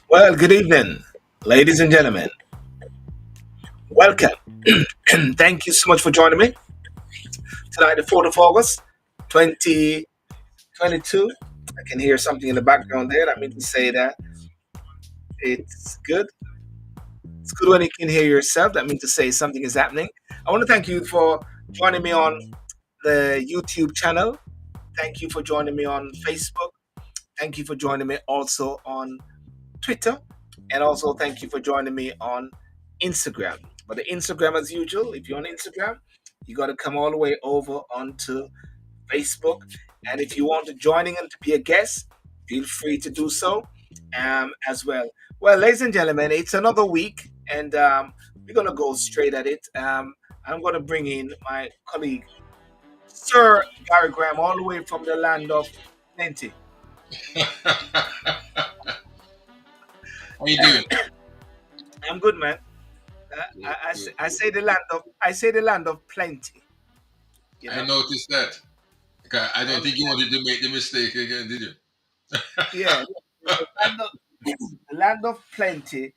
Well, good evening, ladies and gentlemen. Welcome. Thank you so much for joining me tonight, the 4th of August, 2022. I can hear something in the background there. I mean to say that it's good. It's good when you can hear yourself. That means to say something is happening. I want to thank you for joining me on the YouTube channel. Thank you for joining me on Facebook. Thank you for joining me also on Twitter. And also thank you for joining me on Instagram. But the Instagram, as usual, if you're on Instagram, you got to come all the way over onto Facebook. And if you want to join in and to be a guest, feel free to do so as well. Well, ladies and gentlemen, it's another week, and we're going to go straight at it. I'm going to bring in my colleague, Sir Gary Graham, all the way from the land of plenty. How you doing? I'm good, man. I say the land of plenty. You know? I noticed that. Okay, I don't think you wanted to make the mistake again, did you? Yeah, the land of plenty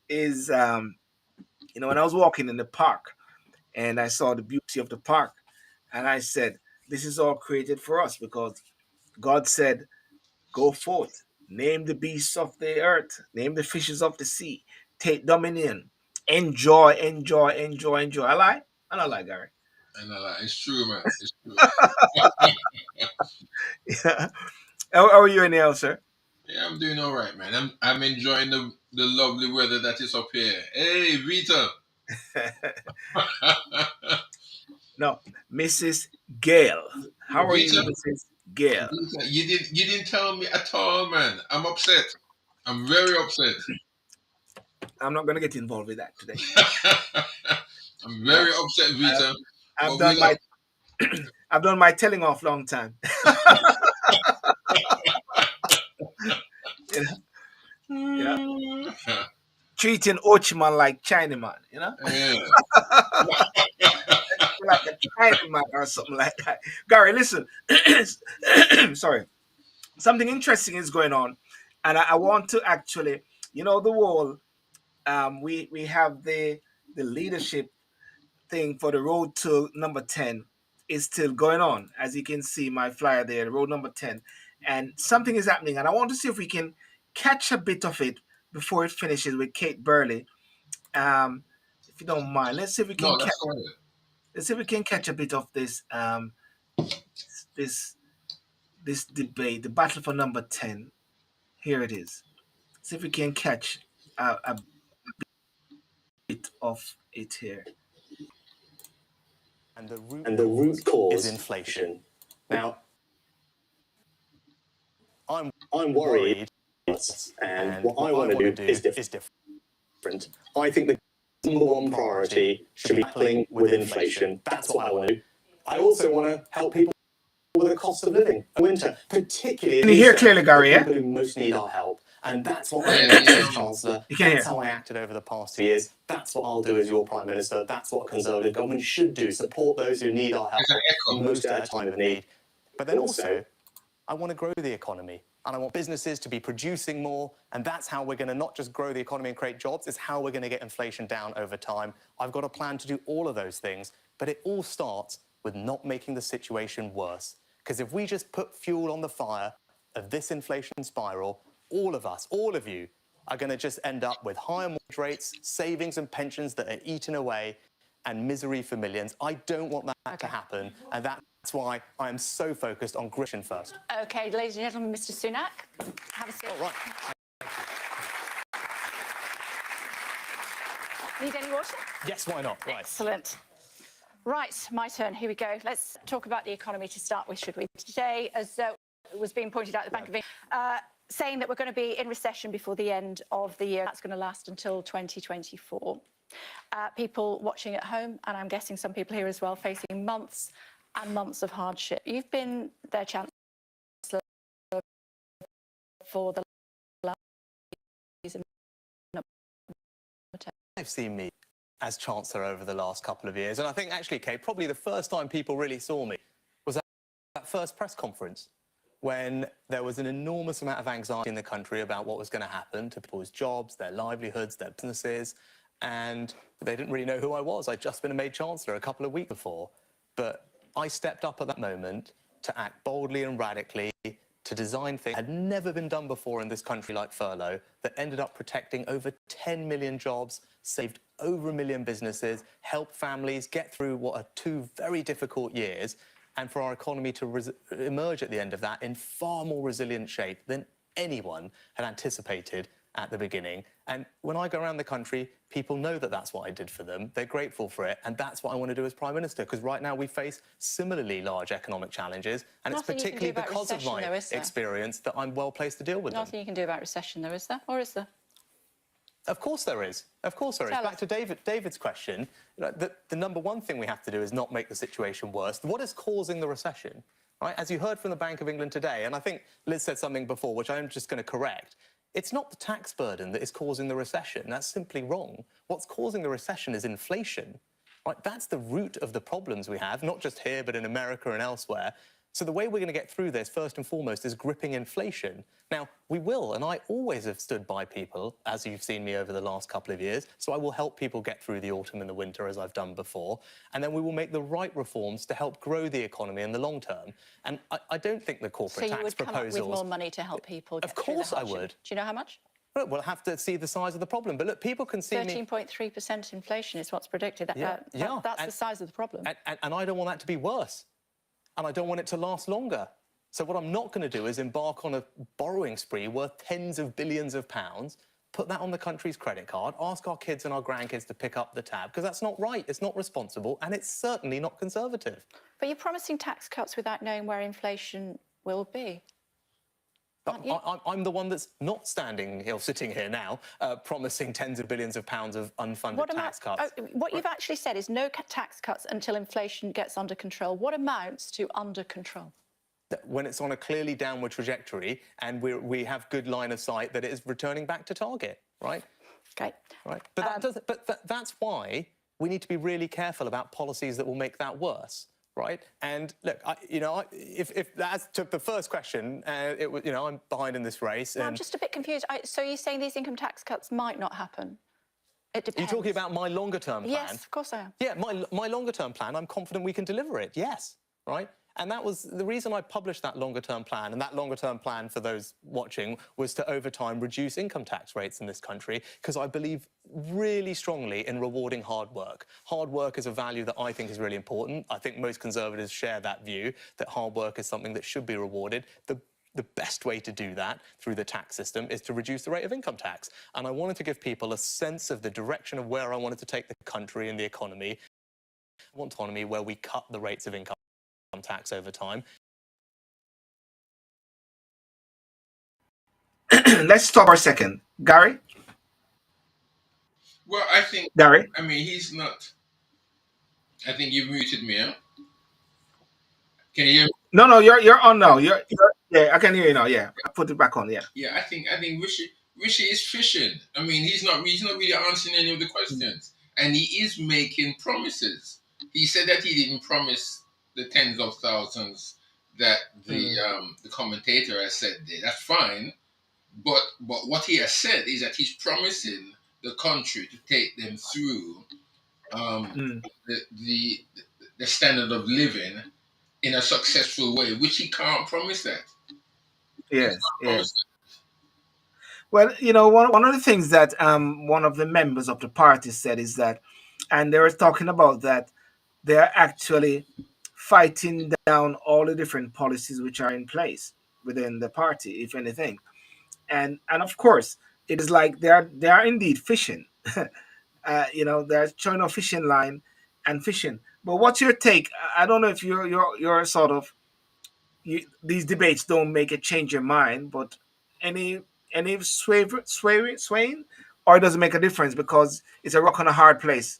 is when I was walking in the park and I saw the beauty of the park, and I said, this is all created for us because God said, go forth, name the beasts of the earth, name the fishes of the sea, take dominion, enjoy, enjoy, enjoy, enjoy. I don't like Gary. I know that. It's true, man. It's true. Yeah. How are you anyhow, sir? Yeah, I'm doing all right, man. I'm enjoying the lovely weather that is up here. Hey, Vita. No, Mrs. Gale. How are you, Vita, Mrs. Gale? Vita, you didn't tell me at all, man. I'm upset. I'm very upset. I'm not going to get involved with that today. I'm very upset, Vita. I've But done my I've done my telling off long time. You know? Treating Ochiman like Chinaman, you know? Yeah. Like a Chinaman or something like that. Gary, listen. Sorry. Something interesting is going on. And I want to actually, the whole we have the leadership thing for the road to number 10 is still going on. As you can see, my flyer there, road number 10. And something is happening. And I want to see if we can catch a bit of it before it finishes with Kate Burley. If you don't mind, let's see if we can catch a bit of this this this debate, the battle for number 10. Here it is. See if we can catch a bit of it here. And the root cause is inflation. Now, I'm worried, and what I want to do is different. I think the number one priority should be battling with inflation. That's what I want to do. I also want to help people with the cost of living in winter, particularly Can you hear clearly, Gary? People who most need our help. And that's what I'm doing as Chancellor. That's how I acted over the past 2 years. That's what I'll do as your Prime Minister. That's what a Conservative government should do, support those who need our help most at a time of need. But then also, I want to grow the economy. And I want businesses to be producing more. And that's how we're going to not just grow the economy and create jobs, it's how we're going to get inflation down over time. I've got a plan to do all of those things. But it all starts with not making the situation worse. Because if we just put fuel on the fire of this inflation spiral, all of us, all of you, are going to just end up with higher mortgage rates, savings and pensions that are eaten away, and misery for millions. I don't want that to happen, and that's why I am so focused on Grishin first. OK, ladies and gentlemen, Mr Sunak, have a seat. All right. Need any water? Yes, why not? Right. Excellent. Right, my turn. Here we go. Let's talk about the economy to start with, should we? Today, as was being pointed out, the Bank of England saying that we're going to be in recession before the end of the year. That's going to last until 2024. People watching at home, and I'm guessing some people here as well, facing months and months of hardship. You've been their Chancellor for the last season. They've seen me as Chancellor over the last couple of years, and I think actually, Kate, probably the first time people really saw me was at first press conference when there was an enormous amount of anxiety in the country about what was going to happen to people's jobs, their livelihoods, their businesses, and they didn't really know who I was. I'd just been made Chancellor a couple of weeks before. But I stepped up at that moment to act boldly and radically, to design things that had never been done before in this country, like furlough, that ended up protecting over 10 million jobs, saved over 1 million businesses, helped families get through what are 2 very difficult years, and for our economy to emerge at the end of that in far more resilient shape than anyone had anticipated at the beginning. And when I go around the country, people know that that's what I did for them. They're grateful for it, and that's what I want to do as Prime Minister, because right now we face similarly large economic challenges, and it's particularly because of my experience that I'm well placed to deal with them. Nothing you can do about recession, though, is there? Or is there? Of course there is. Of course there is. Back to David's question, the number one thing we have to do is not make the situation worse. What is causing the recession? Right? As you heard from the Bank of England today, and I think Liz said something before, which I'm just going to correct, it's not the tax burden that is causing the recession. That's simply wrong. What's causing the recession is inflation. Right? That's the root of the problems we have, not just here, but in America and elsewhere. So the way we're going to get through this, first and foremost, is gripping inflation. Now, we will, and I always have stood by people, as you've seen me over the last couple of years, so I will help people get through the autumn and the winter, as I've done before, and then we will make the right reforms to help grow the economy in the long term. And I don't think the corporate tax proposals... So you would come up with more money to help people get through the hardship? Of course I would. Do you know how much? Well, we'll have to see the size of the problem. But look, people can see 13.3% inflation is what's predicted. That's the size of the problem. And I don't want that to be worse. And I don't want it to last longer. So what I'm not going to do is embark on a borrowing spree worth tens of billions of pounds, put that on the country's credit card, ask our kids and our grandkids to pick up the tab, because that's not right, it's not responsible, and it's certainly not conservative. But you're promising tax cuts without knowing where inflation will be. I'm the one that's not sitting here now, promising tens of billions of pounds of unfunded tax cuts. What you've actually said is no tax cuts until inflation gets under control. What amounts to under control? When it's on a clearly downward trajectory and we have good line of sight that it is returning back to target, right? Okay. Right. But that's why we need to be really careful about policies that will make that worse. Right, and look, if that's to the first question, it was, I'm behind in this race. Well, I'm just a bit confused. So you're saying these income tax cuts might not happen? It depends. You're talking about my longer-term plan? Yes, of course I am. Yeah, my longer-term plan, I'm confident we can deliver it, yes, right? And that was the reason I published that longer-term plan, and that longer-term plan, for those watching, was to, over time, reduce income tax rates in this country, because I believe really strongly in rewarding hard work. Hard work is a value that I think is really important. I think most Conservatives share that view, that hard work is something that should be rewarded. The best way to do that through the tax system is to reduce the rate of income tax. And I wanted to give people a sense of the direction of where I wanted to take the country and the economy. I want autonomy where we cut the rates of income tax over time. Let's stop for a second. Gary? Well, I think... Gary? I mean, he's not... I think you've muted me, huh? Can you hear me? No, you're on now. Yeah, I can hear you now. Yeah, I put it back on. Yeah. Yeah, I think Rishi is fishing. I mean, he's not really answering any of the questions, and he is making promises. He said that he didn't promise the tens of thousands that the commentator has said there. That's fine, but what he has said is that he's promising the country to take them through the standard of living in a successful way, which he can't promise that. Yes. Well, one of the things that one of the members of the party said is that, and they were talking about that they're actually fighting down all the different policies which are in place within the party, if anything. And of course, it is like they are indeed fishing. They're showing a fishing line and fishing. But what's your take? I don't know if you're sort of these debates don't make it change your mind, but any swaying, or it doesn't make a difference because it's a rock on a hard place.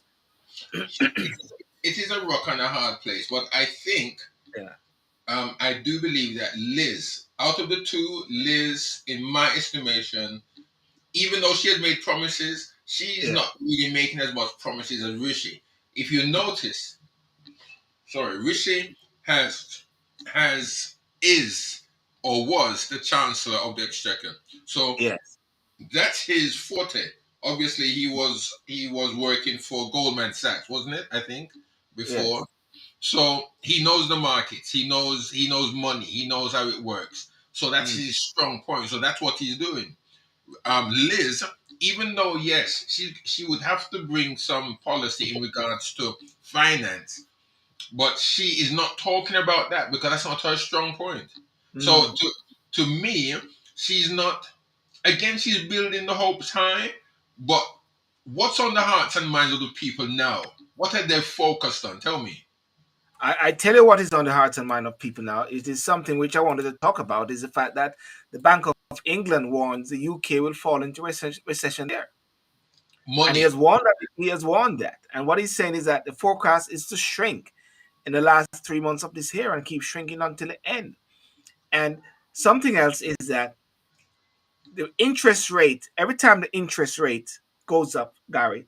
It is a rock on a hard place, but I think I do believe that Liz, out of the two, Liz, in my estimation, even though she has made promises, she's not really making as much promises as Rishi. If you notice, Rishi has is or was the Chancellor of the Exchequer. So Yes. that's his forte. Obviously, he was working for Goldman Sachs, wasn't it? I think before. Yes. So he knows the markets. He knows money. He knows how it works. So that's his strong point. So that's what he's doing. Liz, even though yes, she would have to bring some policy in regards to finance, but she is not talking about that because that's not her strong point. So to me, she's not. Again, she's building the hopes high, but what's on the hearts and minds of the people now? What are they focused on? Tell me. I tell you what is on the hearts and mind of people now. It is something which I wanted to talk about, is the fact that the Bank of England warns the UK will fall into recession there. Money. And he has warned that. And what he's saying is that the forecast is to shrink in the last 3 months of this year and keep shrinking until the end. And something else is that the interest rate, every time the interest rate goes up, Gary,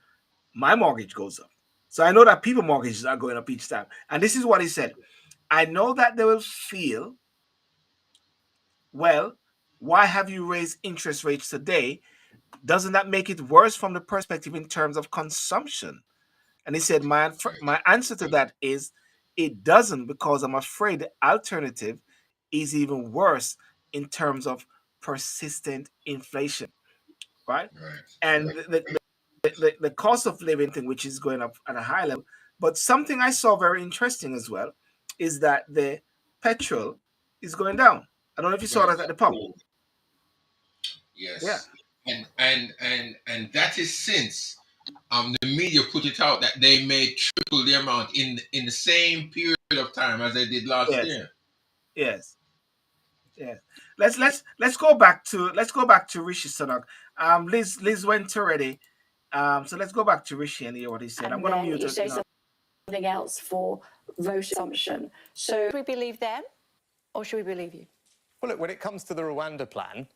my mortgage goes up. So I know that people mortgages are going up each time. And this is what he said. I know that they will feel, well, why have you raised interest rates today? Doesn't that make it worse from the perspective in terms of consumption? And he said, my answer to that is it doesn't, because I'm afraid the alternative is even worse in terms of persistent inflation, right? And the cost of living thing, which is going up at a high level. But something I saw very interesting as well is that the petrol is going down. I don't know if you saw that at the pump. Yes. Yeah. And that is since the media put it out that they made triple the amount in the same period of time as they did last year. Yes. Yes. Let's go back to Rishi Sunak. Liz went already. So let's go back to Rishi and hear what he said. And I'm going to mute you it say now. something else for vote assumption. So should we believe them or should we believe you? Well, look, when it comes to the Rwanda plan,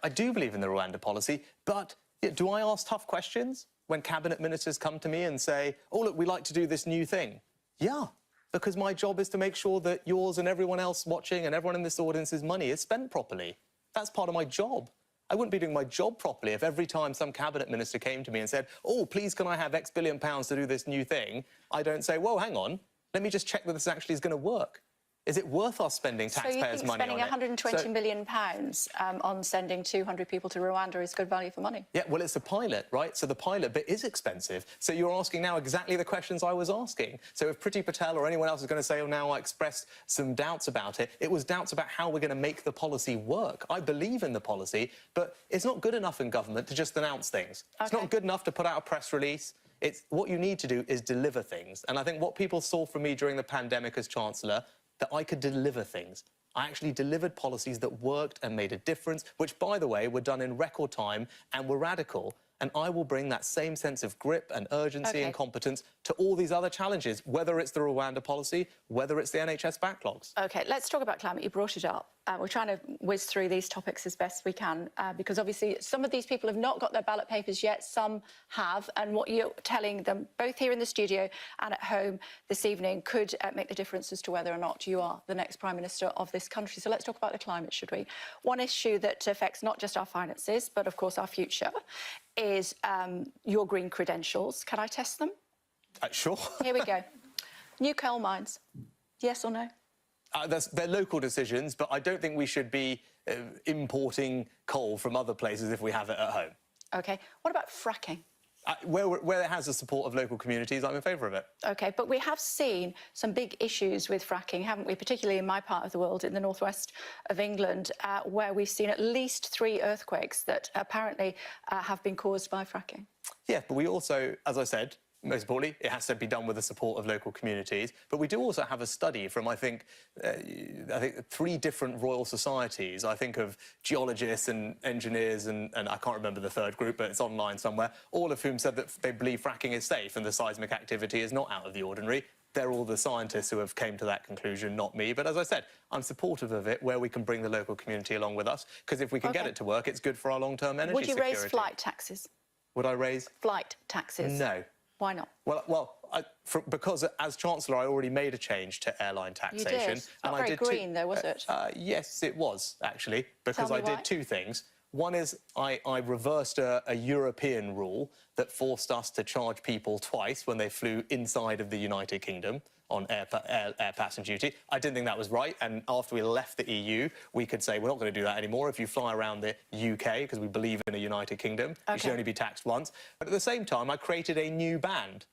I do believe in the Rwanda policy, but do I ask tough questions when cabinet ministers come to me and say, oh, look, we like to do this new thing? Yeah, because my job is to make sure that yours and everyone else watching and everyone in this audience's money is spent properly. That's part of my job. I wouldn't be doing my job properly if every time some cabinet minister came to me and said, oh, please can I have X billion pounds to do this new thing? I don't say, whoa, hang on, let me just check that this actually is going to work. Is it worth us spending taxpayers' money on it? So you think spending 120 million pounds on sending 200 people to Rwanda is good value for money? Yeah, well, it's a pilot, right? So the pilot bit is expensive. So you're asking now exactly the questions I was asking. So if Priti Patel or anyone else is going to say, oh, now I expressed some doubts about it, it was doubts about how we're going to make the policy work. I believe in the policy, but it's not good enough in government to just announce things. Okay. It's not good enough to put out a press release. It's what you need to do is deliver things. And I think what people saw from me during the pandemic as Chancellor, that I could deliver things. I actually delivered policies that worked and made a difference, which, by the way, were done in record time and were radical. And I will bring that same sense of grip and urgency and competence to all these other challenges, whether it's the Rwanda policy, whether it's the NHS backlogs. OK, let's talk about climate. You brought it up. We're trying to whiz through these topics as best we can, because obviously some of these people have not got their ballot papers yet, some have, and what you're telling them, both here in the studio and at home this evening, could make the difference as to whether or not you are the next Prime Minister of this country. So let's talk about the climate, should we? One issue that affects not just our finances, but of course our future, is your green credentials. Can I test them? Sure. Here we go. New coal mines, yes or no? They're local decisions, but I don't think we should be importing coal from other places if we have it at home. OK. What about fracking? Where it has the support of local communities, I'm in favour of it. OK, but we have seen some big issues with fracking, haven't we, particularly in my part of the world, in the northwest of England, where we've seen at least 3 earthquakes that apparently have been caused by fracking. Yeah, but we also, as I said, most importantly, it has to be done with the support of local communities. But we do also have a study from, I think 3 different royal societies. I think of geologists and engineers and I can't remember the third group, but it's online somewhere, all of whom said that they believe fracking is safe and the seismic activity is not out of the ordinary. They're all the scientists who have came to that conclusion, not me. But as I said, I'm supportive of it where we can bring the local community along with us, because if we can get it to work, it's good for our long-term energy security. Would you raise flight taxes? Would I raise? Flight taxes. No. Why not? Well, because as Chancellor, I already made a change to airline taxation. You did. Not and very I did green, though, was it? Yes, it was, actually, because I why. did two things. One is I reversed a European rule that forced us to charge people twice when they flew inside of the United Kingdom on air passenger duty. I didn't think that was right, and after we left the EU, we could say we're not going to do that anymore. If you fly around the UK, because we believe in a United Kingdom, you should only be taxed once. But at the same time, I created a new band.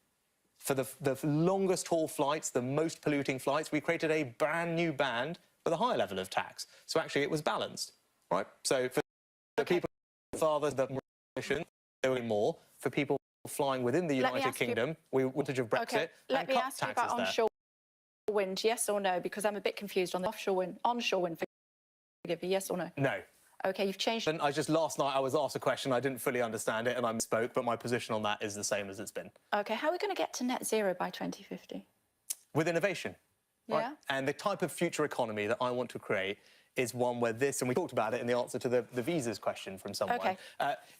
For the longest haul flights, the most polluting flights, we created a brand new band with a higher level of tax. So actually it was balanced, right? So for the people farther the emissions, there were more. For people flying within the United Kingdom, we wanted of Brexit Let me ask you about onshore wind, yes or no? Because I'm a bit confused on the offshore wind, onshore wind, forgive me, yes or no? No. OK, you've changed... And last night I was asked a question, I didn't fully understand it, and I spoke, but my position on that is the same as it's been. OK, how are we going to get to net zero by 2050? With innovation. Yeah. Right? And the type of future economy that I want to create is one where this, and we talked about it in the answer to the visas question from someone. OK.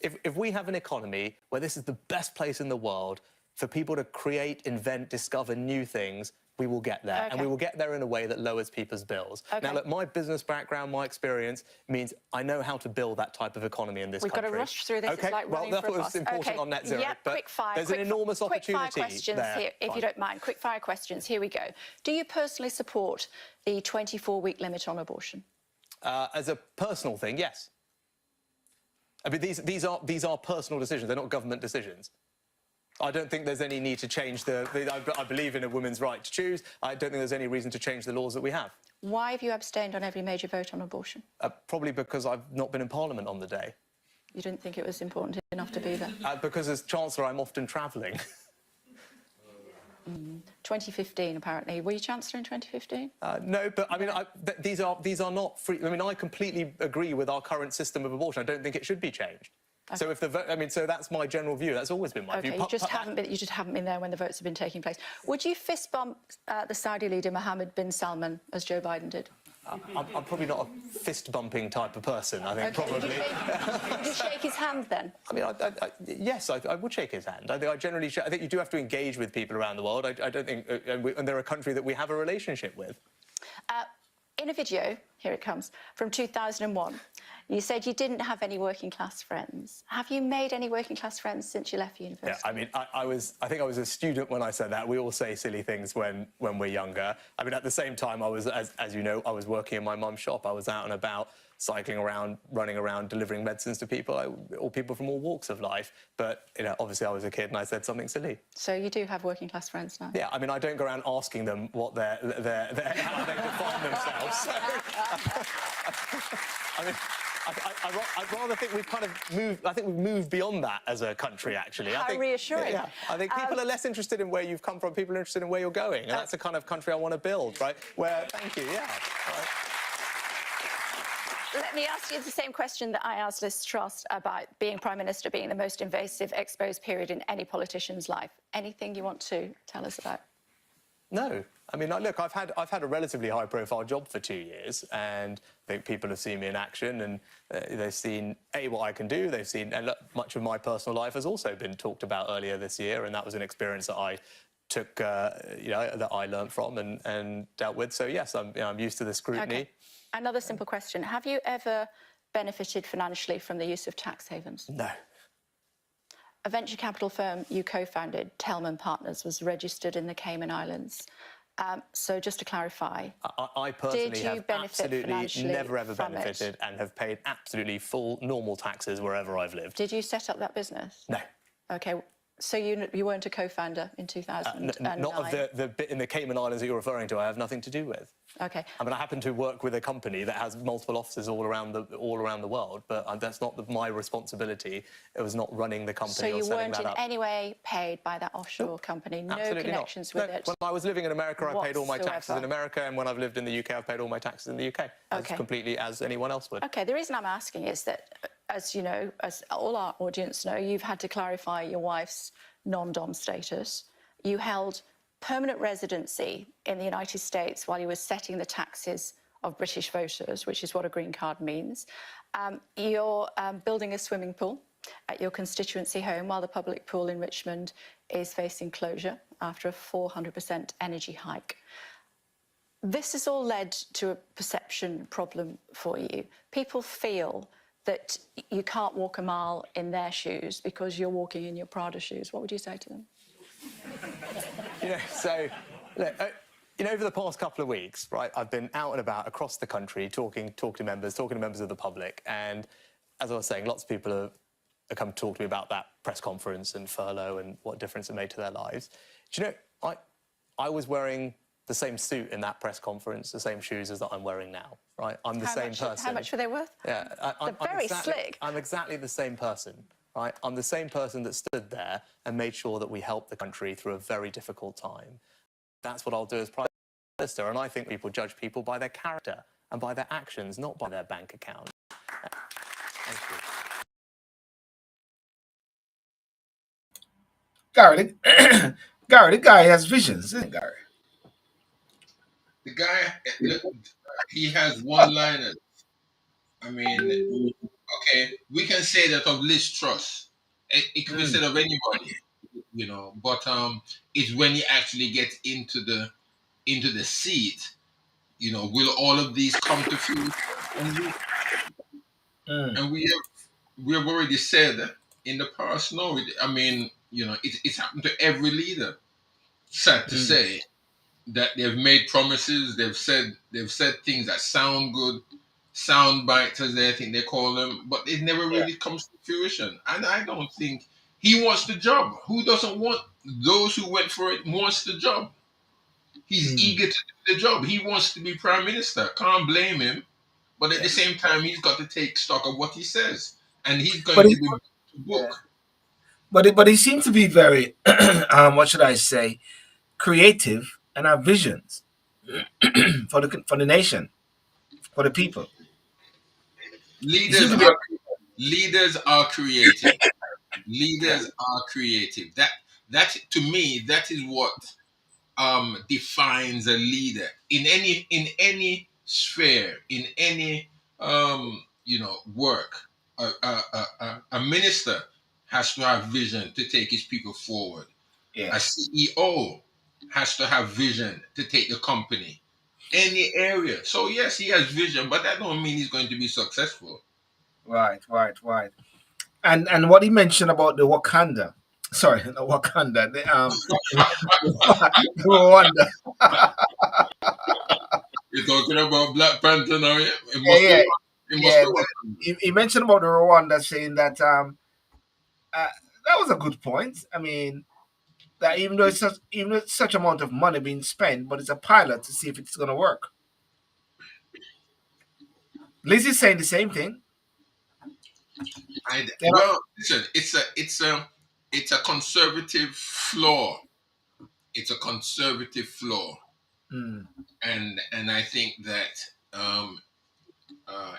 If we have an economy where this is the best place in the world for people to create, invent, discover new things, we will get there. And we will get there in a way that lowers people's bills. Now, look, my business background, my experience means I know how to build that type of economy in this country. We've got to rush through this. It's like running for a bus. Well, that's what's important on net zero. Yep, but quick fire. There's an enormous opportunity quick fire questions there. here, if you don't mind. Quick fire questions. Here we go. Do you personally support the 24-week limit on abortion? As a personal thing, yes. I mean, these are personal decisions. They're not government decisions. I don't think there's any need to change I believe in a woman's right to choose. I don't think there's any reason to change the laws that we have. Why have you abstained on every major vote on abortion? Probably because I've not been in Parliament on the day. You didn't think it was important enough to be there? Because as Chancellor, I'm often travelling. 2015, apparently. Were you Chancellor in 2015? No, but I mean, these are not free. I mean, I completely agree with our current system of abortion. I don't think it should be changed. Okay. So if the vote, I mean, so that's my general view. That's always been my view. You just haven't been there when the votes have been taking place. Would you fist bump the Saudi leader Mohammed bin Salman as Joe Biden did? I'm probably not a fist-bumping type of person, I think, probably. Would you shake his hand, then? I mean, yes, I would shake his hand. I think you do have to engage with people around the world. I don't think... and they're a country that we have a relationship with. In a video, here it comes, from 2001, you said you didn't have any working-class friends. Have you made any working-class friends since you left university? Yeah, I mean, I think I was a student when I said that. We all say silly things when we're younger. I mean, at the same time, I was, as you know, I was working in my mum's shop. I was out and about, cycling around, running around, delivering medicines to people, all people from all walks of life. But, you know, obviously I was a kid and I said something silly. So you do have working-class friends now? Yeah, I mean, I don't go around asking them what how they define themselves. I mean, I'd rather think we've kind of moved... I think we've moved beyond that as a country, actually. How reassuring. Yeah, I think people are less interested in where you've come from, people are interested in where you're going, and that's the kind of country I want to build, right? Where... Thank you, yeah. Right. Let me ask you the same question that I asked Liz Truss about being Prime Minister being the most invasive, exposed period in any politician's life. Anything you want to tell us about? No. I mean, look, I've had a relatively high-profile job for 2 years, and I think people have seen me in action, and they've seen, what I can do, they've seen... And look, much of my personal life has also been talked about earlier this year, and that was an experience that I took, you know, that I learnt from and dealt with. So, yes, I'm used to the scrutiny. Okay. Another simple question. Have you ever benefited financially from the use of tax havens? No. A venture capital firm you co-founded, Tellman Partners, was registered in the Cayman Islands. So just to clarify, I personally have absolutely never ever benefited and have paid absolutely full normal taxes wherever I've lived. Did you set up that business? No. OK. So you weren't a co-founder in 2009? Not of the bit in the Cayman Islands that you're referring to. I have nothing to do with. OK. I mean, I happen to work with a company that has multiple offices all around the world, but that's not my responsibility. It was not running the company or setting that up. So you weren't in any way paid by that offshore company? No connections with it? When I was living in America, I paid all my taxes in America, and when I've lived in the UK, I've paid all my taxes in the UK. As completely as anyone else would. OK. The reason I'm asking is that, as you know, as all our audience know, you've had to clarify your wife's non-dom status. You held permanent residency in the United States while you were setting the taxes of British voters, which is what a green card means. You're building a swimming pool at your constituency home while the public pool in Richmond is facing closure after a 400% energy hike. This has all led to a perception problem for you. People feel that you can't walk a mile in their shoes because you're walking in your Prada shoes. What would you say to them? So, look, over the past couple of weeks, right, I've been out and about across the country talking to members of the public, and as I was saying, lots of people have come to talk to me about that press conference and furlough and what difference it made to their lives. Do you know, I was wearing the same suit in that press conference, the same shoes as that I'm wearing now, right? I'm the same person. How much were they worth? Yeah, They're very slick. I'm exactly the same person, right? I'm the same person that stood there and made sure that we helped the country through a very difficult time. That's what I'll do as Prime Minister, and I think people judge people by their character and by their actions, not by their bank account. Thank you. Gary, the guy has visions, isn't it, Gary? The guy, he has one-liners. I mean, okay, we can say that of Liz Truss. It could be said of anybody, but it's when he actually gets into the seat, will all of these come to fruition? And we have already said in the past, no, it's happened to every leader. Sad to say that they've made promises, they've said things that sound good, sound bites as they think they call them, but it never really comes to fruition. And I don't think he wants the job. Who doesn't want? Those who went for it wants the job. He's eager to do the job. He wants to be Prime Minister. Can't blame him. But at the same time, he's got to take stock of what he says, and he's going to be book. But he seems to be very, what should I say, creative and have visions for the nation, for the people. Leaders are creative. Leaders are creative. That to me, that is what defines a leader in any sphere, in any work. A minister has to have vision to take his people forward. A CEO has to have vision to take the company any area. So yes, he has vision, but that don't mean he's going to be successful. Right. And what he mentioned about the Wakanda. Sorry, the Wakanda. The Rwanda. You're talking about Black Panther now, yeah? He mentioned about the Rwanda, saying that that was a good point. I mean, that even though it's such amount of money being spent, but it's a pilot to see if it's going to work. Lizzie's saying the same thing. Well, listen, it's a conservative flaw. It's a conservative flaw, and I think that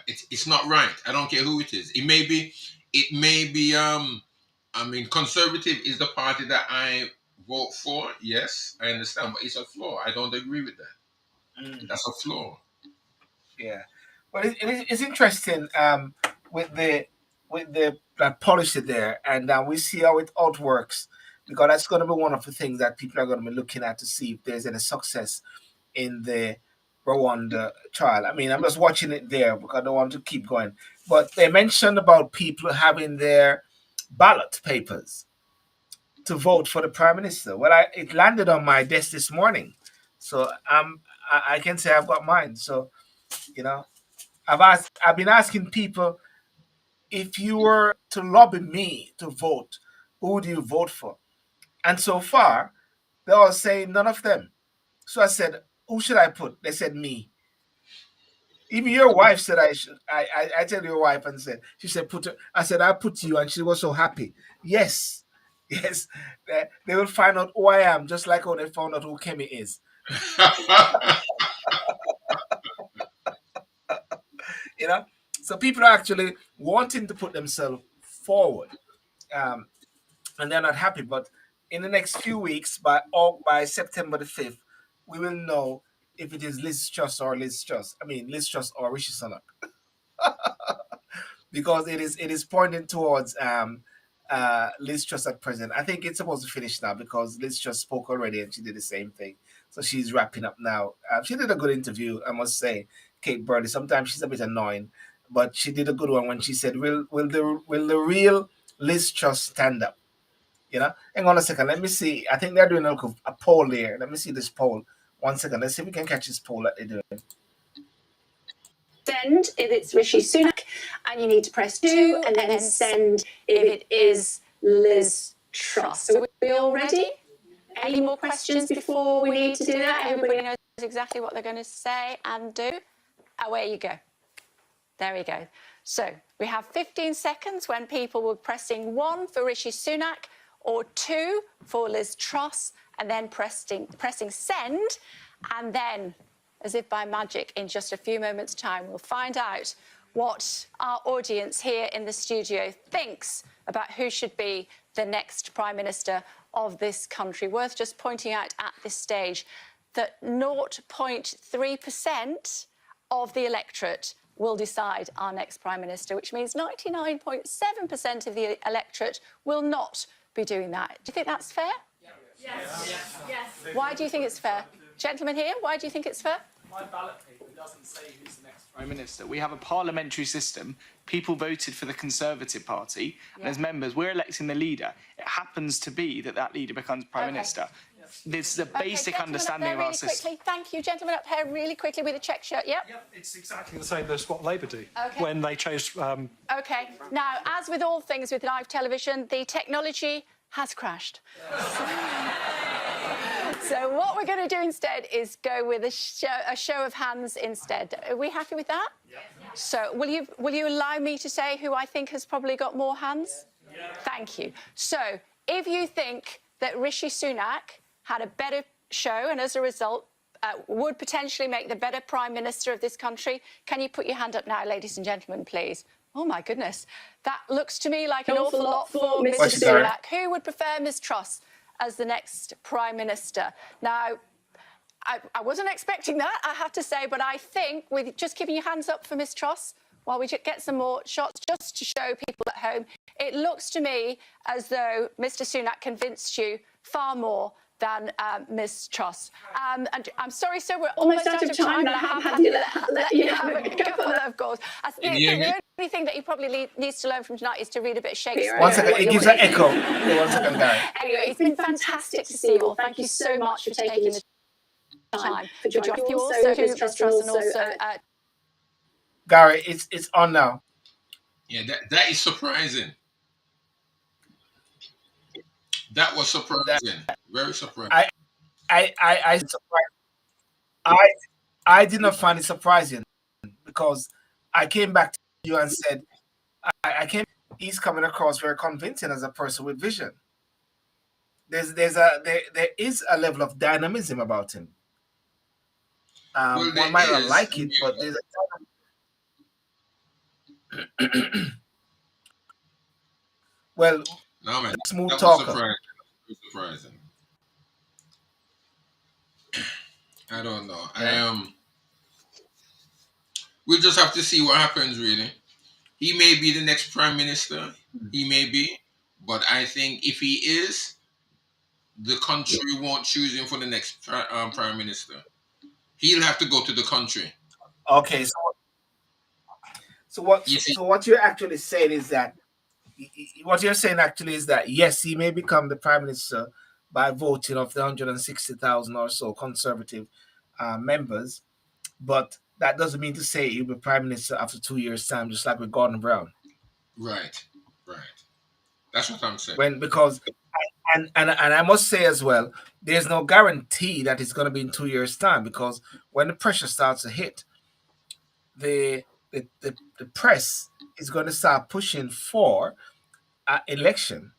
it's not right. I don't care who it is. It may be. Conservative is the party that I vote for. Yes, I understand, but it's a flaw. I don't agree with that. That's a flaw. Yeah, but it's interesting with the that policy there, and we see how it outworks, because that's going to be one of the things that people are going to be looking at to see if there's any success in the Rwanda trial. I mean, I'm just watching it there because I don't want to keep going. But they mentioned about people having their ballot papers to vote for the prime minister. Well, it landed on my desk this morning, so I can say I've got mine. So, I've been asking people, if you were to lobby me to vote, who do you vote for? And so far, they're all saying none of them. So I said, who should I put? They said me. Even your wife said I should. I tell your wife and said, she said, put her. I said, I put you, and she was so happy. Yes. They will find out who I am, just like how they found out who Kemi is. So people are actually wanting to put themselves forward, and they're not happy. But in the next few weeks, by September the 5th, we will know if it is Liz Truss or Liz Truss or Rishi Sunak. because it is pointing towards Liz Truss at present. I think it's supposed to finish now because Liz Truss spoke already and she did the same thing. So she's wrapping up now. She did a good interview, I must say. Kate Burley. Sometimes she's a bit annoying, but she did a good one when she said, "Will the real Liz Truss stand up?" You know. Hang on a second. Let me see. I think they're doing a poll there. Let me see this poll. 1 second. Let's see if we can catch this poll that they're doing. Send if it's Rishi Sunak, and you need to press 2, and then send if it is Liz Truss. So are we all ready? Any more questions before we need to do that? Everybody knows exactly what they're going to say and do. Away you go. There we go. So we have 15 seconds when people were pressing 1 for Rishi Sunak or 2 for Liz Truss, and then pressing send, and then, as if by magic, in just a few moments' time, we'll find out what our audience here in the studio thinks about who should be the next Prime Minister of this country. Worth just pointing out at this stage that 0.3% of the electorate will decide our next Prime Minister, which means 99.7% of the electorate will not be doing that. Do you think that's fair? Yes. Why do you think it's fair? Gentlemen here, why do you think it's fair? My ballot paper doesn't say who's the next Prime Minister. We have a parliamentary system. People voted for the Conservative Party, and as members, we're electing the leader. It happens to be that leader becomes Prime Minister. This is a basic understanding of our system. Quickly. Thank you, gentlemen up here, really quickly with a check shirt. Yep. It's exactly the same as what Labour do when they chose. Okay. Now, as with all things with live television, the technology has crashed. So what we're going to do instead is go with a show of hands instead. Are we happy with that? Yep. So will you allow me to say who I think has probably got more hands? Yep. Thank you. So if you think that Rishi Sunak had a better show and as a result would potentially make the better Prime Minister of this country, can you put your hand up now, ladies and gentlemen, please? Oh, my goodness. That looks to me like an awful lot for Mr Sunak. Who would prefer Ms Truss as the next Prime Minister? Now, I wasn't expecting that, I have to say, but I think with just keeping your hands up for Ms Truss while we get some more shots just to show people at home, it looks to me as though Mr Sunak convinced you far more than Ms Truss. And I'm sorry, sir, we're almost out of time, and I have had to let you have a couple of goals. I think the only thing that he probably needs to learn from tonight is to read a bit of Shakespeare. 1 second, it gives an echo. 1 second, Gary. Anyway, it's been fantastic to see you all. Thank you so much for taking the time for joining you also to Ms Truss and also... Gary, it's on now. Yeah, that is surprising. That was surprising. Very surprising. I did not find it surprising because I came back to you and said he's coming across very convincing as a person with vision. There is a level of dynamism about him. One might not like it, but there's a well, no, man, smooth that talker. Was surprising. I don't know. We'll just have to see what happens, really. He may be the next Prime Minister. He may be. But I think if he is, the country won't choose him for the next Prime Minister. He'll have to go to the country. Okay, so what you're actually saying is that yes, he may become the Prime Minister by voting of the 160,000 or so Conservative members, but that doesn't mean to say he'll be Prime Minister after 2 years' time, just like with Gordon Brown. Right. That's what I'm saying. Because I must say as well, there's no guarantee that it's going to be in 2 years' time, because when the pressure starts to hit, the press is going to start pushing for election,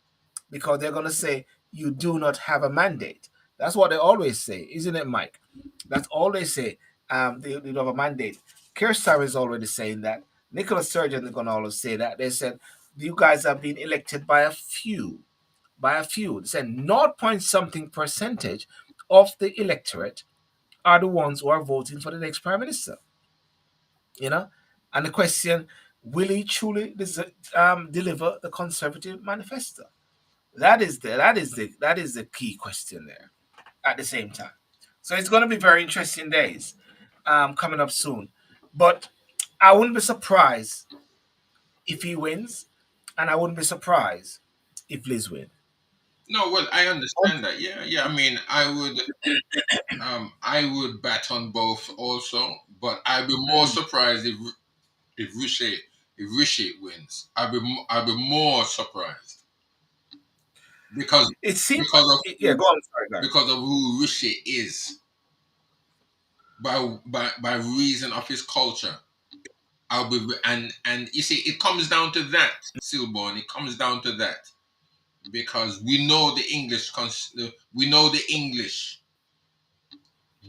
because they're going to say you do not have a mandate. That's what they always say, isn't it, Mike? That's all they say. They don't have a mandate. Keir Starmer is already saying that. Nicola Sturgeon is going to always say that. They said you guys have been elected by a few. They said 0.something percentage of the electorate are the ones who are voting for the next Prime Minister. You know, and the question, will he truly deliver the Conservative manifesto? That is the key question there. At the same time, so it's going to be very interesting days coming up soon. But I wouldn't be surprised if he wins, and I wouldn't be surprised if Liz wins. No, well, I understand that. Yeah, yeah. I mean, I would bet on both also, but I'd be more surprised if Rishi wins. I'd be more surprised because It seems, because of yeah. Go on, sorry, Gary. because of who Rishi is by reason of his culture. I'll be and you see, it comes down to that, Sylbourne. It comes down to that because we know the English. We know the English.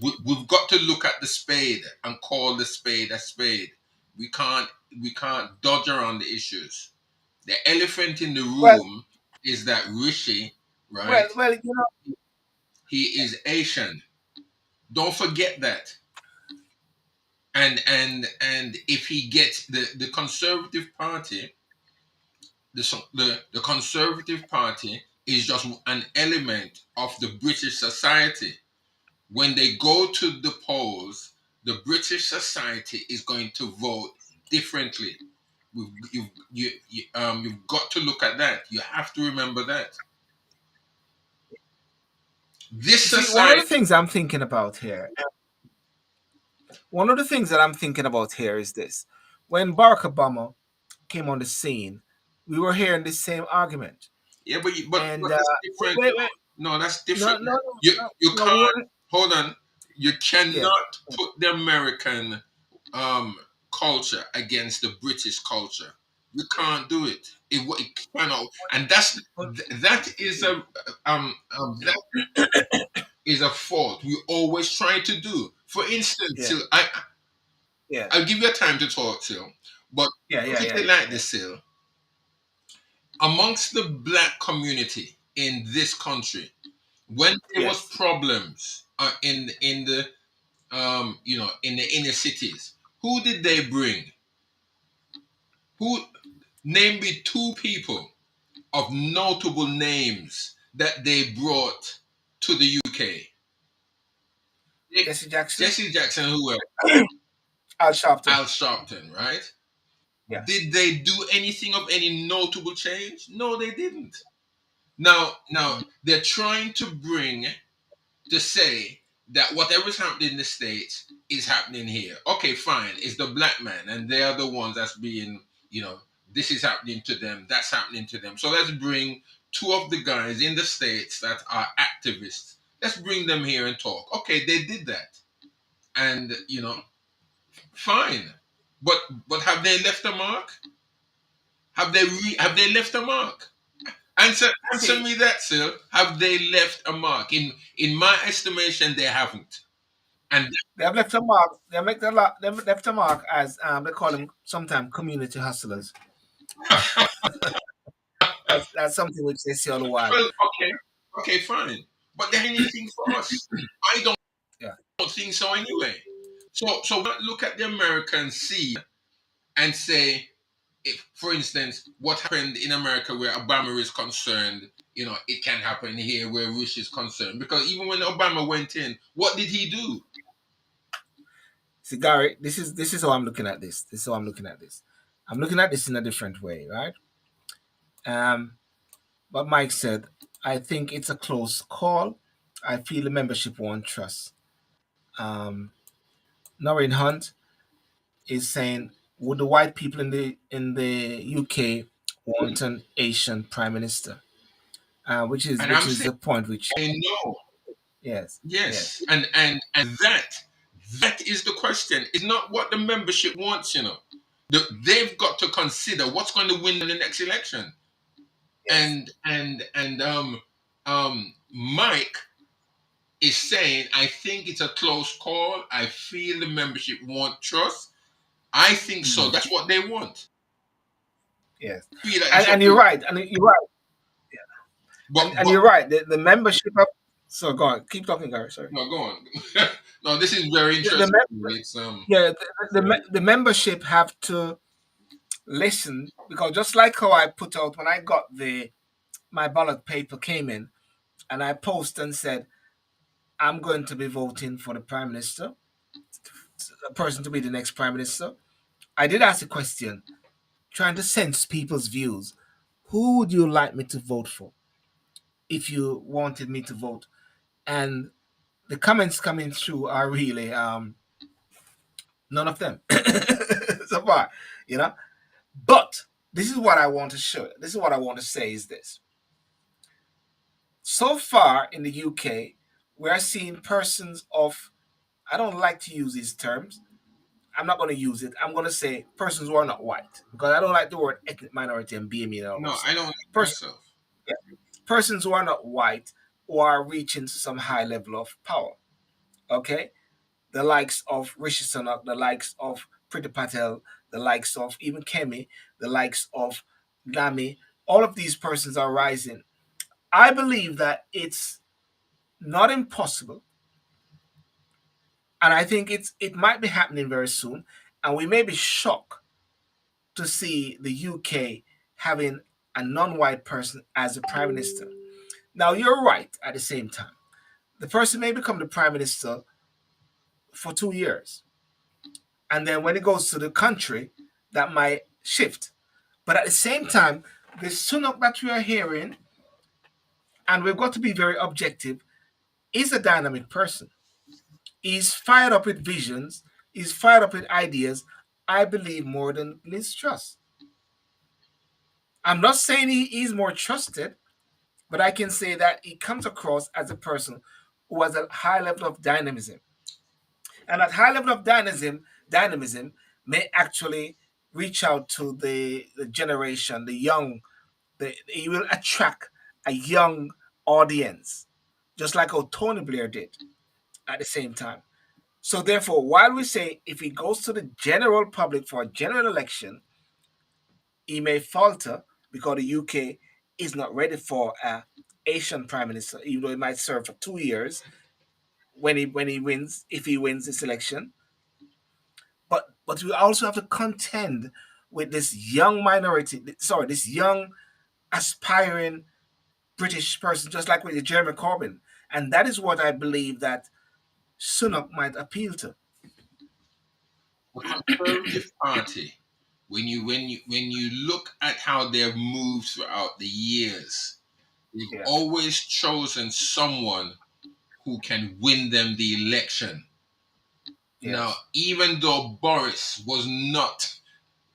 We've got to look at the spade and call the spade a spade. We can't dodge around the issues. The elephant in the Well, room is that Rishi, right? well, you know, He is Asian. Don't forget that. And if he gets the Conservative Party, the Conservative Party is just an element of the British society. When they go to the polls, the British society is going to vote differently. You've got to look at that. You have to remember that. This see, society. one of the things I'm thinking about here. One of the things that I'm thinking about here is this: when Barack Obama came on the scene, we were hearing the same argument. Yeah, but And that's different. wait. No, that's No, different. no, You no, we can't hold on. You yeah. cannot put the American culture against the British culture. You can't do it. It cannot, and that is a fault we always try to do. For instance, Yeah. Sil, Yeah. I'll give you a time to talk, Sil, but Yeah, look at it like this, Sil. Amongst the black community in this country, when there was problems in the in the inner cities, who did they bring? Who name me two people of notable names that they brought to the UK? Jesse Jackson, Jesse Jackson, who were Al Sharpton. Al Sharpton, right? Yeah. Did they do anything of any notable change? No, they didn't. Now they're trying to say that whatever's happening in the States is happening here. Okay, fine. It's the black man, and they are the ones that's being, this is happening to them, that's happening to them. So let's bring two of the guys in the States that are activists. Let's bring them here and talk. Okay, they did that. And, fine. But have they left a mark? Have they left a mark? Answer me that, Sil. Have they left a mark? In my estimation, they haven't. And they have left a mark. They have left a mark as they call them sometimes community hustlers. that's something which they see all the while. Well, okay, fine. But they're anything for us. I don't think so anyway. So look at the American scene and say, if, for instance, what happened in America where Obama is concerned, it can happen here where Bush is concerned. Because even when Obama went in, what did he do? See, Gary, this is how I'm looking at this. I'm looking at this in a different way, right? But Mike said, I think it's a close call. I feel the membership won't trust. Noreen Hunt is saying, would the white people in the UK want an Asian prime minister? Which is the point which I know. Yes. And that is the question. It's not what the membership wants, They've got to consider what's going to win the next election. Yes. And Mike is saying, I think it's a close call. I feel the membership won't trust. I think so. That's what they want. Yes. And you're right. And you're right. Yeah. And you're right. The membership of... So go on. Keep talking, Gary. Sorry. No, go on. No, this is very interesting. The membership have to listen, because just like how I put out when I got my ballot paper came in, and I posted and said, I'm going to be voting for the prime minister, a person to be the next prime minister. I did ask a question, trying to sense people's views. Who would you like me to vote for if you wanted me to vote? And the comments coming through are really none of them so far, you know. But this is what I want to show. This is what I want to say is this. So far in the UK, we are seeing persons of, I don't like to use these terms. I'm not going to use it. I'm going to say persons who are not white, because I don't like the word ethnic minority and BME and all No, that I stuff. don't like myself. Yeah, persons who are not white, who are reaching to some high level of power. Okay? The likes of Rishi Sunak, the likes of Priti Patel, the likes of even Kemi, the likes of Nami, all of these persons are rising. I believe that it's not impossible, and I think it might be happening very soon, and we may be shocked to see the UK having a non-white person as the prime minister. Now you're right at the same time. The person may become the prime minister for 2 years. And then when it goes to the country, that might shift. But at the same time, the Sunak that we are hearing, and we've got to be very objective, is a dynamic person. He's fired up with visions, he's fired up with ideas, I believe, more than Liz Truss. I'm not saying he's more trusted, but I can say that he comes across as a person who has a high level of dynamism. And that high level of dynamism may actually reach out to the generation, the young. He will attract a young audience, just like how Tony Blair did at the same time. So therefore, while we say if he goes to the general public for a general election, he may falter because the UK is not ready for a Asian prime minister, even though he might serve for 2 years when he wins, if he wins this election. But we also have to contend with this young minority, sorry, this young aspiring British person, just like with Jeremy Corbyn, and that is what I believe that Sunak might appeal to. The Conservative Party, when you look at how they've moved throughout the years, they've Yeah. always chosen someone who can win them the election. Yes. Now, even though Boris was not,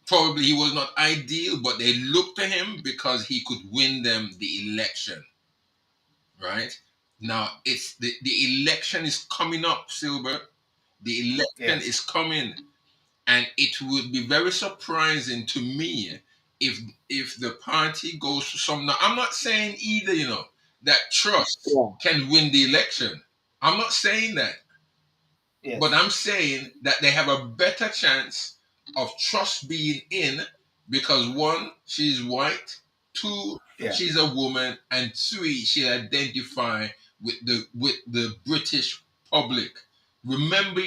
probably he was not ideal, but they looked to him because he could win them the election. Right? Now, it's the election is coming up, Silver. The election Yes. is coming. And it would be very surprising to me if the party goes to some. Now, I'm not saying either, that Trust Yeah. can win the election. I'm not saying that. Yes. But I'm saying that they have a better chance of Trust being in because one, she's white, two, Yeah. she's a woman, and three, she identify with the British public. Remember,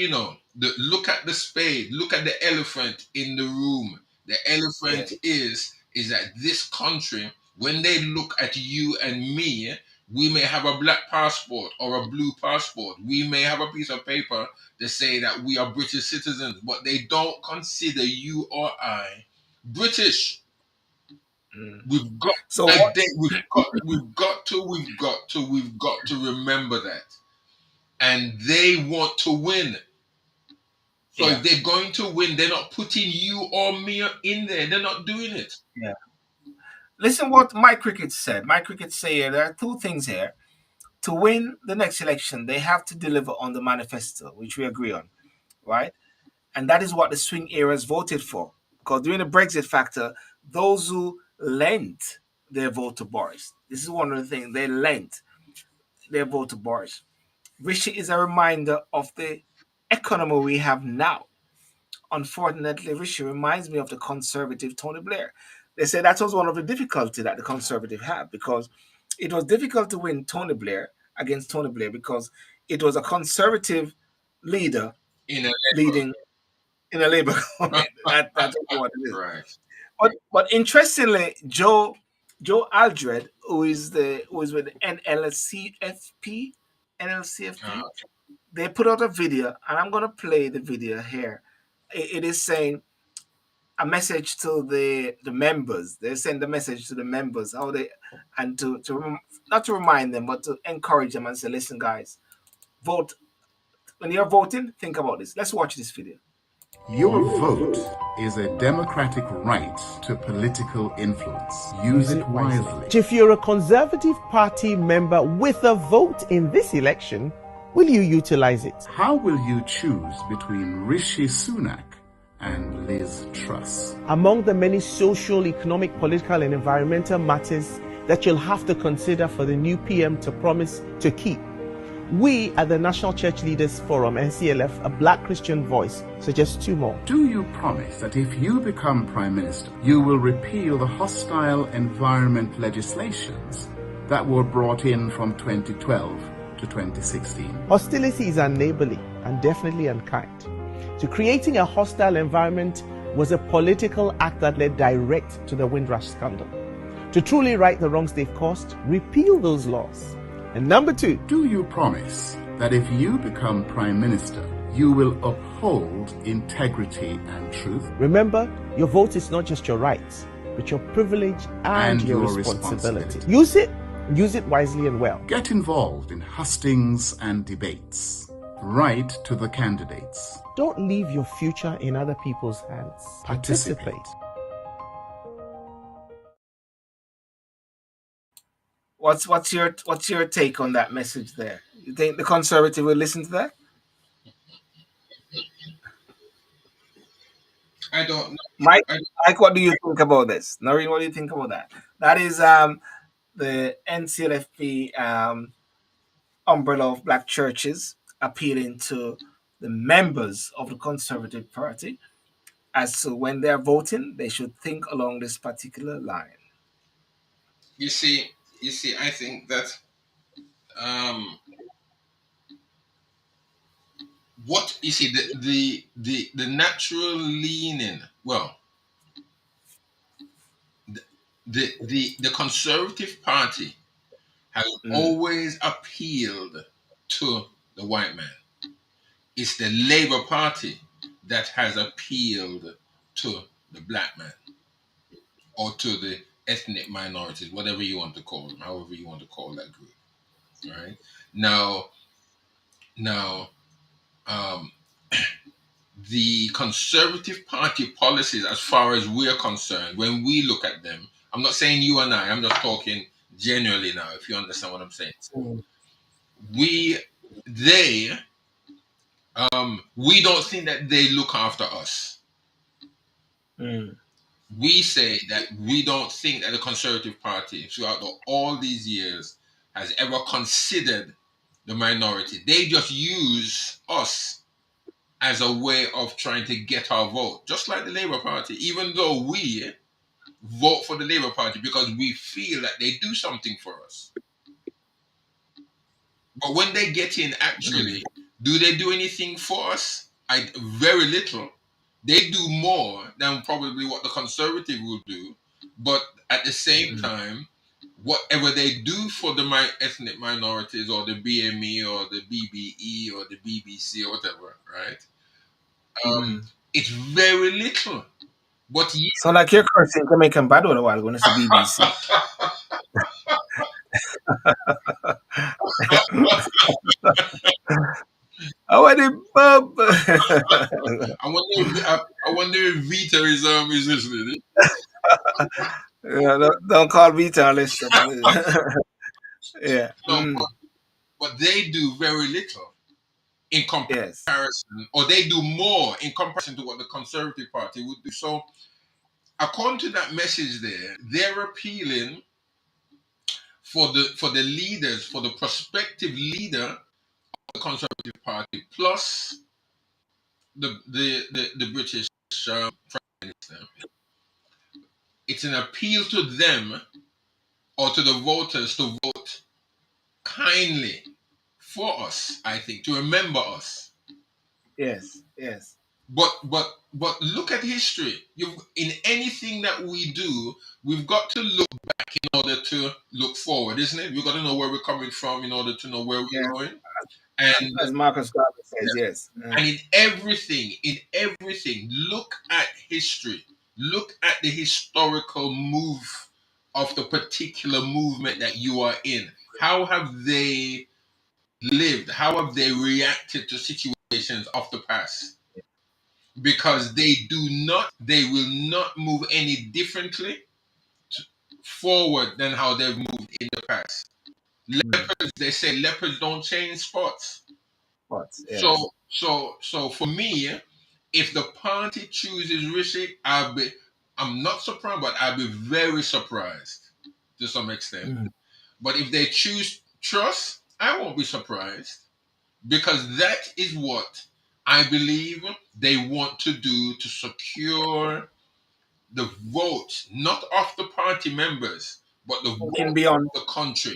look at the spade, look at the elephant in the room. The elephant is that this country, when they look at you and me, we may have a black passport or a blue passport. We may have a piece of paper to say that we are British citizens, but they don't consider you or I British. We've got So a what? day. We've got to remember that. And they want to win. So Yeah. if they're going to win, they're not putting you or me in there. They're not doing it. Yeah. Listen what Mike Cricket said. Mike Cricket said there are two things here. To win the next election, they have to deliver on the manifesto, which we agree on, right? And that is what the swing eras voted for. Because during the Brexit factor, those who lent their vote to Boris, this is one of the things, they lent their vote to Boris. Rishi is a reminder of the economy we have now. Unfortunately, Rishi reminds me of the conservative Tony Blair. They say that was one of the difficulty that the conservative had, because it was difficult to win Tony Blair against Tony Blair because it was a conservative leader In a leading in a Labour government. That's what it is. Right. But interestingly, Joe Aldred, who is with NLCFP, they put out a video, and I'm gonna play the video here. It is saying a message to the members. They send a message to the members how they and to not to remind them, but to encourage them and say, listen, guys, vote. When you're voting, think about this. Let's watch this video. Your vote is a democratic right to political influence. Use it wisely. If you're a Conservative Party member with a vote in this election, will you utilize it? How will you choose between Rishi Sunak and Liz Truss? Among the many social, economic, political, and environmental matters that you'll have to consider for the new PM to promise to keep, we at the National Church Leaders Forum, NCLF, a Black Christian voice, suggest 2 more. Do you promise that if you become Prime Minister, you will repeal the hostile environment legislations that were brought in from 2012 to 2016? Hostility is unneighborly and definitely unkind. So creating a hostile environment was a political act that led direct to the Windrush scandal. To truly right the wrongs they've caused, repeal those laws. And number 2, do you promise that if you become Prime Minister, you will uphold integrity and truth? Remember, your vote is not just your right, but your privilege and your responsibility. Use it wisely and well. Get involved in hustings and debates. Write to the candidates. Don't leave your future in other people's hands. Participate. What's your take on that message there? You think the Conservative will listen to that? I don't know. Mike, what do you think about this? Noreen, what do you think about that? That is the NCLFP umbrella of black churches appealing to the members of the Conservative Party as to when they're voting, they should think along this particular line. You see, I think that what you see the natural leaning, well, the Conservative Party has always appealed to the white man. It's the Labour Party that has appealed to the black man or to the ethnic minorities, whatever you want to call them, however you want to call that group. Right? Now, the Conservative Party policies, as far as we're concerned, when we look at them, I'm not saying you and I'm just talking generally now, if you understand what I'm saying. We don't think that they look after us. We say that we don't think that the Conservative Party, throughout all these years, has ever considered the minority. They just use us as a way of trying to get our vote, just like the Labour Party, even though we vote for the Labour Party because we feel that they do something for us. But when they get in, actually, do they do anything for us? Very little. They do more than probably what the Conservative will do. But at the same time, whatever they do for the ethnic minorities or the BME or the BBE or the BBC or whatever, right? It's very little. But so like you're cursing Jamaican bad a while when it's the BBC. I wonder if Vita is listening. Don't call Vita unless yeah. But they do very little in comparison, or they do more in comparison to what the Conservative Party would do. So, according to that message there, they're appealing for the leaders, for the prospective leader of the Conservative Party, plus the British Prime Minister. It's an appeal to them or to the voters to vote kindly for us, I think, to remember us. Yes. But look at history. In anything that we do, we've got to look back in order to look forward, isn't it? We've got to know where we're coming from in order to know where we're going. And as Marcus Garvey says, yes. and in everything, look at history. Look at the historical move of the particular movement that you are in. How have they lived? How have they reacted to situations of the past? Because they will not move any differently forward than how they've moved in the past. Leopards, they say leopards don't change spots. Yes. So for me, if the party chooses Rishi, I'm not surprised, but I'll be very surprised to some extent. But if they choose Trust, I won't be surprised, because that is what I believe they want to do to secure the vote, not of the party members, but the Thinking vote beyond of the country.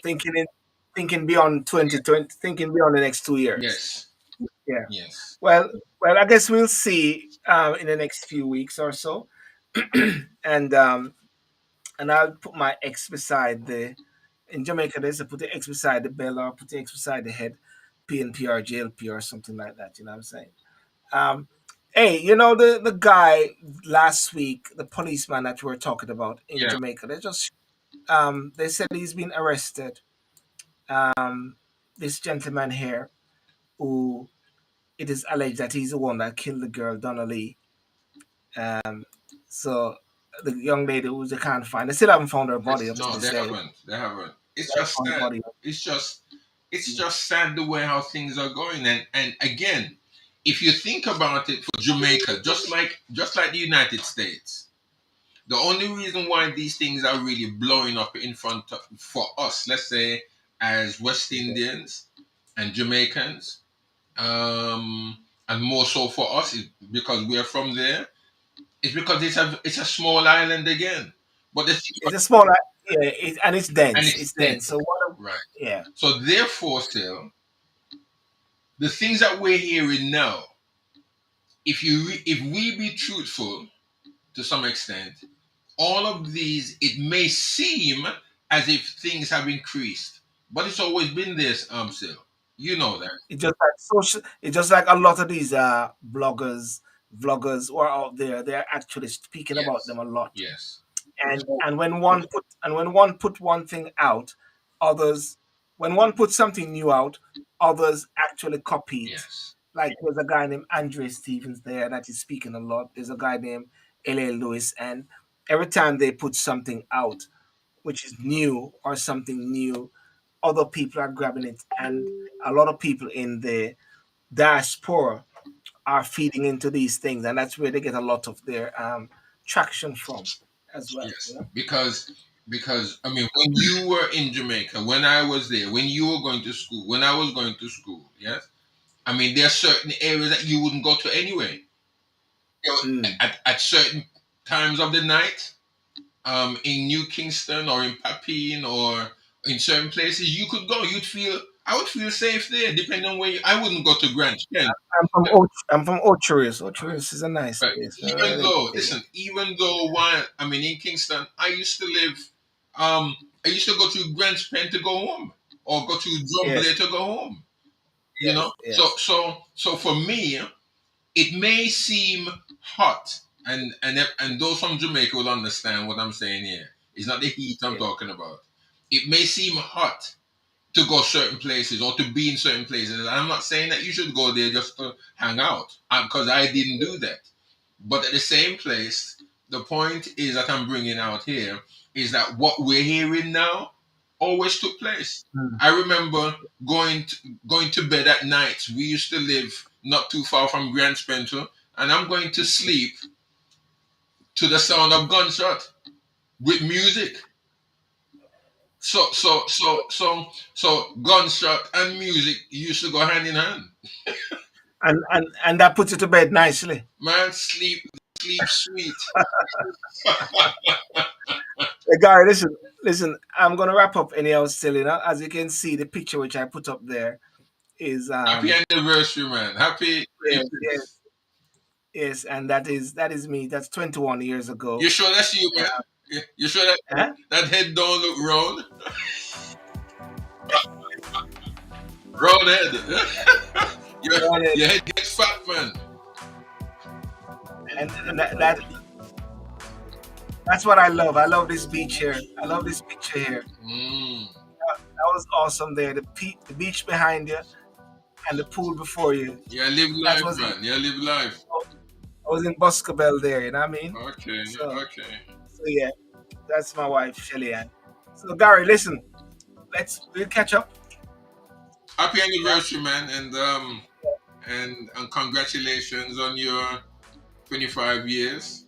thinking beyond 2020, thinking beyond the next 2 years. Yes. Yeah. Yes. Well, I guess we'll see in the next few weeks or so, and I'll put my X beside the. In Jamaica, there's a put the X beside the bell or put the X beside the head, PNP or JLP or something like that. You know what I'm saying? Hey, you know the guy last week, the policeman that we were talking about in Jamaica. They said he's been arrested. This gentleman here, who it is alleged that he's the one that killed the girl Donnelly. So the young lady who they can't find, they still haven't found her body. No, they haven't. They haven't. It's just sad. It's just sad the way how things are going. And again, if you think about it, for Jamaica, just like the United States, the only reason why these things are really blowing up in front of, for us, let's say as West Indians and Jamaicans, and more so for us, is because we are from there. It's because it's a small island again. But it's a small, and it's dense. And it's dense. So right. Yeah. So therefore, still, the things that we're hearing now, if we be truthful to some extent, all of these, it may seem as if things have increased, but it's always been this. Still, you know that. It's just like a lot of these bloggers, vloggers who are out there. They're actually speaking about them a lot. Yes. And when one put one thing out, others, when one puts something new out, others actually copy it. Yes. Like there's a guy named Andre Stevens there that is speaking a lot. There's a guy named L.A. Lewis, and every time they put something out which is new or something new, other people are grabbing it, and a lot of people in the diaspora are feeding into these things, and that's where they get a lot of their traction from as well. Yes, because I mean, when you were in Jamaica, when I was there, when you were going to school, when I was going to school, yes, I mean, there are certain areas that you wouldn't go to anyway. You know, at certain times of the night, in New Kingston or in Papine or in certain places, you could go. I would feel safe there, depending on where I wouldn't go to Greenwich. I'm from Ochoris. Ochoris is a nice place. Even though while I mean in Kingston, I used to live. I used to go to Greenwich Pen to go home, or go to Drumblade to go home. You know, so for me, it may seem hot, and those from Jamaica will understand what I'm saying here. It's not the heat I'm talking about. It may seem hot to go certain places or to be in certain places. I'm not saying that you should go there just to hang out, because I didn't do that. But at the same place, the point is that I'm bringing out here is that what we're hearing now always took place. I remember going to bed at night. We used to live not too far from Grand Spencer, and I'm going to sleep to the sound of gunshot with music. So gunshot and music used to go hand in hand. And that puts you to bed nicely. Man, sleep sweet. Hey, Gary, listen. I'm gonna wrap up anyhow. Still, as you can see, the picture which I put up there is happy anniversary, man. Happy. Yes. Yes, and that is me. That's 21 years ago. You sure that's you, man? You sure that Huh? that head don't look round? Round head. Your head gets fat, man. And that's what I love. I love this beach here. I love this picture here. That was awesome there. The beach behind you and the pool before you. Yeah, live That life, was it. man. Yeah, live life. I was in Boscobel there, you know what I mean? Okay, So, okay. so yeah, that's my wife, Shelly Ann. So Gary, listen, we'll catch up. Happy anniversary, man, and congratulations on your 25 years.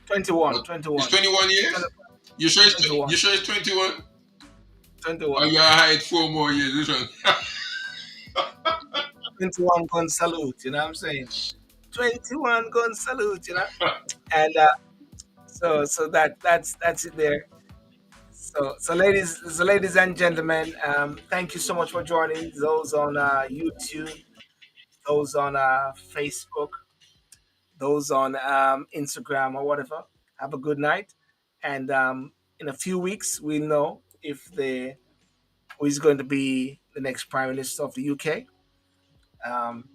21. It's 21 years? You sure it's 21. You sure it's 21? 21. Or you hide 4 more years, this one. 21 gun salute, you know what I'm saying? 21 gun salute, you know? And so that's it there. So ladies and gentlemen, thank you so much for joining. Those on YouTube, those on Facebook, those on Instagram or whatever. Have a good night, and in a few weeks we'll know who is going to be the next Prime Minister of the UK. Um,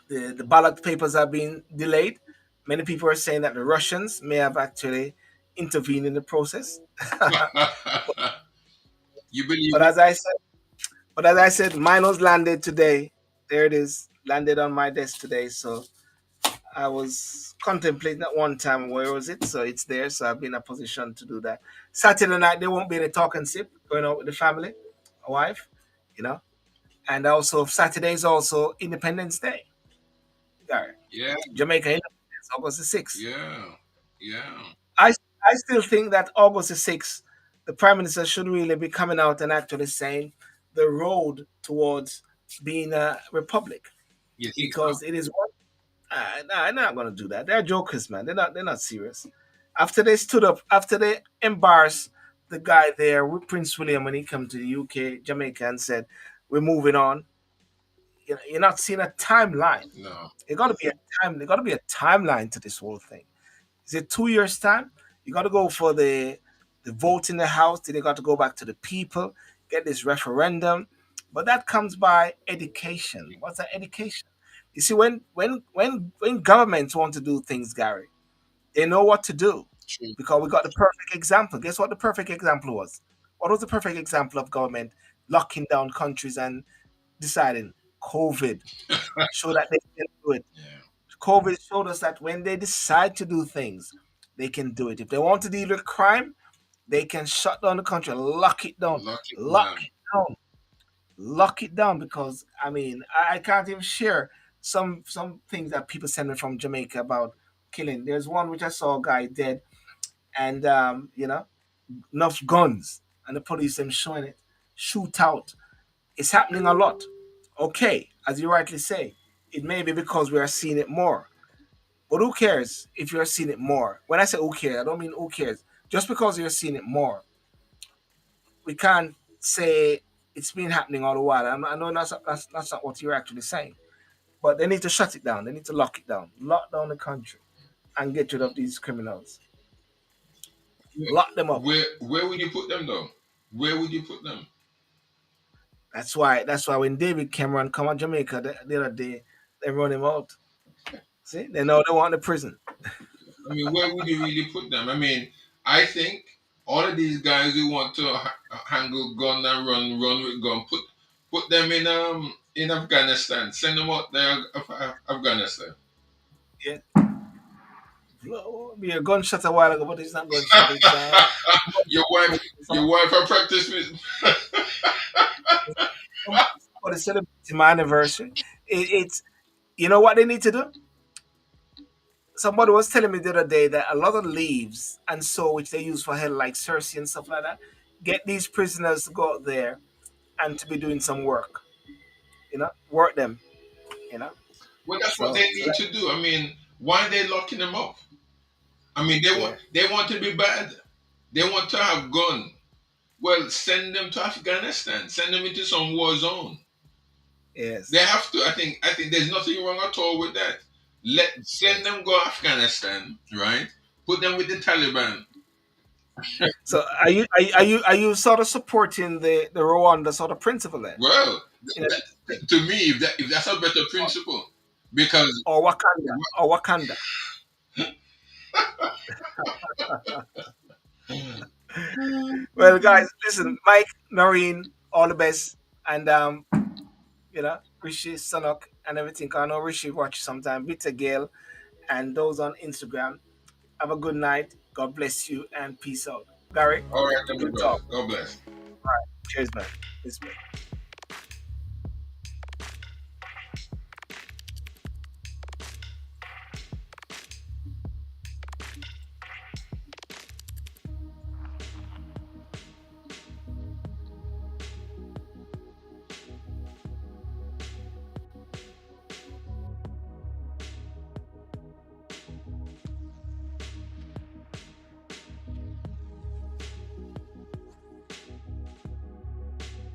the ballot papers have been delayed. Many people are saying that the Russians may have actually intervened in the process. You believe But it? as I said, mine was landed today. There it is, landed on my desk today. So I was contemplating at one time where was it. So it's there. So I've been in a position to do that. Saturday night there won't be any talk and sip going out with the family, my wife, you know. And also Saturday is also Independence Day. Yeah, Jamaica Independence, August the 6th. yeah, yeah. I I still think that August the 6th, the Prime Minister should really be coming out and actually saying the road towards being a republic. You think so? Because it is one. Nah, they're not going to do that. They're jokers, man. They're not serious. After they stood up, after they embarrassed the guy there with Prince William when he came to the UK, Jamaica, and said, "We're moving on." You're not seeing a timeline. No. There got to be a time. There got to be a timeline to this whole thing. Is it 2 years time? You got to go for the vote in the House. Then you got to go back to the people, get this referendum. But that comes by education. What's that education? You see, when governments want to do things, Gary, they know what to do True. because we got the perfect example. Guess what the perfect example was? What was the perfect example of government locking down countries and deciding COVID? Show that they can do it. Yeah. COVID showed us that when they decide to do things, they can do it. If they want to deal with crime, they can shut down the country, lock it down, Lock it lock down. it down, lock it down. Because I mean, I can't even share some things that people send me from Jamaica about killing. There's one which I saw a guy dead, and enough guns, and the police them showing it, shoot out. It's happening a lot. Okay, as you rightly say, it may be because we are seeing it more. But who cares if you're seeing it more? When I say who cares, I don't mean who cares. Just because you're seeing it more, we can't say it's been happening all the while. I know that's not what you're actually saying. But they need to shut it down. They need to lock it down. Lock down the country and get rid of these criminals. Lock them up. Where would you put them though? Where would you put them? That's why when David Cameron come on Jamaica the other day, they run him out. See? They know they want the prison. I mean, where would you really put them? I mean, I think all of these guys who want to handle gun and run with gun, put them in Afghanistan. Send them out there, Afghanistan. Yeah. Well, be a gunshot a while ago, but it's not gunshot. It's your wife, I practice with. for the celebrating my anniversary. It's you know what they need to do. Somebody was telling me the other day that a lot of leaves and so which they use for hell, like Cersei and stuff like that, get these prisoners to go out there and to be doing some work. Work them. You know. Well, that's what they need to do. I mean, why are they locking them up? I mean, they want to be bad. They want to have gun. Well, send them to Afghanistan. Send them into some war zone. Yes. They have to. I think there's nothing wrong at all with that. Send them go Afghanistan, right? Put them with the Taliban. So are you sort of supporting the Rwanda sort of principle then? Well, You know, to me, if that's a better principle, because or Wakanda. Well, guys, listen, Mike, Noreen, all the best, and Rishi Sanok and everything. I know Rishi watch sometime. Bitter Gale and those on Instagram. Have a good night. God bless you and peace out. Gary, all right, then, good brother. talk. God bless. All right, cheers, man. Peace, man.